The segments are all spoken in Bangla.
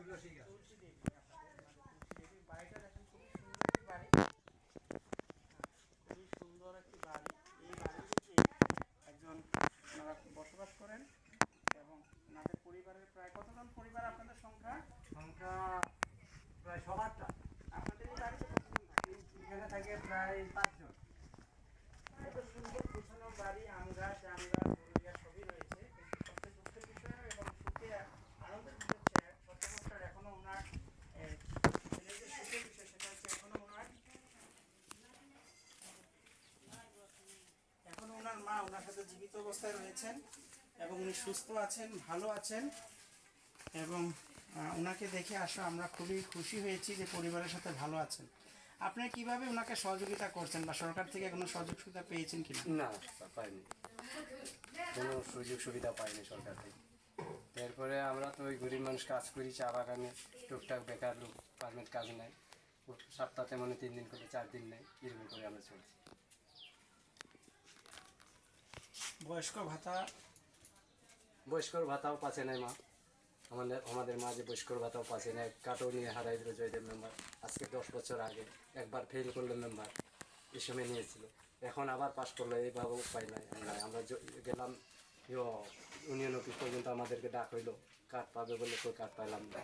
তুলসী দেবী, তুলসী দেবীর বাড়িটা দেখেন, খুবই সুন্দর একটি বাড়ি, খুবই সুন্দর একটি বাড়ি। এই বাড়িতে একজন ওনারা বসবাস করেন এবং ওনাদের পরিবারের প্রায় কতজন পরিবার আপনাদের সংখ্যা? সংখ্যা প্রায় 7-8টা। আপনাদের এই বাড়িতে কতজন থাকে? এখানে থাকে প্রায় 5 জন। এত সুন্দর গোছানো বাড়ি, আম গাছ, জাম গাছ, ফুল গাছ সবই রয়েছে, কিন্তু সবচেয়ে দুঃখের বিষয় এবং সুখে আনন্দের বিষয় হচ্ছে সত্যমস্টার এখনো ওনার ছেলের যে সুখের বিষয় সেটা হচ্ছে এখনো ওনার মা ওনার সাথে জীবিত অবস্থায় রয়েছেন এবং উনি সুস্থ আছেন, ভালো আছেন এবং ওনাকে দেখে আসা আমরা খুবই খুশি হয়েছি যে পরিবারের সাথে ভালো আছেন। আপনি কিভাবে ওনাকে সহযোগিতা করছেন বা সরকার থেকে কোনো সুযোগ সুবিধা পেয়েছেন কিনা? না, পাইনি, কোনো সুযোগ সুবিধা পাইনি সরকার থেকে। তারপরে আমরা তো ওই গরিব মানুষ কাজ করি, চা বাগানে টুকটাক বেকার লোক, পারমেন্ট কাজ নেয়, সপ্তাহে মনে 3 দিন করে 4 দিন নেয়, এরকম করে আমরা চলছি। বয়স্ক ভাতা? বয়স্কর ভাতাও পাচ্ছে নাই মা, আমাদের মা যে বয়স্কর ভাতাও পাচ্ছে না। কাটাও নিয়ে হারাই দিল জয়দেব মেম্বার, আজকে 10 বছর আগে একবার ফেল করলো মেম্বার, এই সময় নিয়েছিল, এখন আবার পাস করলো, এইভাবেও পাই নাই। আমরা গেলাম ইউনিয়ন অফিস পর্যন্ত, আমাদেরকে ডাক হইলো কার্ড পাবে বলে, কেউ কার্ড পাইলাম না।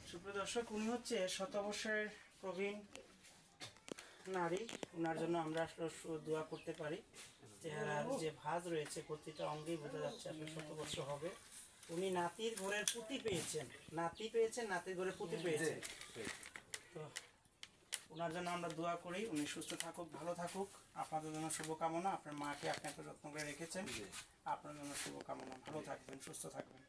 সুপ্রিয় দর্শক, উনি হচ্ছে শতবর্ষের প্রবীণ নারী, ওনার জন্য আমরা দোয়া করতে পারি। চেহারার যে ভাঁজ রয়েছে প্রতিটা অঙ্গেই বোঝা যাচ্ছে আপনার শতবর্ষ হবে। উনি নাতির ঘরের পুঁতি পেয়েছেন, নাতির ঘরের পুঁতি পেয়েছেন। তো ওনার জন্য আমরা দোয়া করি, উনি সুস্থ থাকুক, ভালো থাকুক। আপনাদের জন্য শুভকামনা। আপনার মাকে আপনি এত যত্ন করে রেখেছেন, আপনার জন্য শুভকামনা। ভালো থাকবেন, সুস্থ থাকবেন।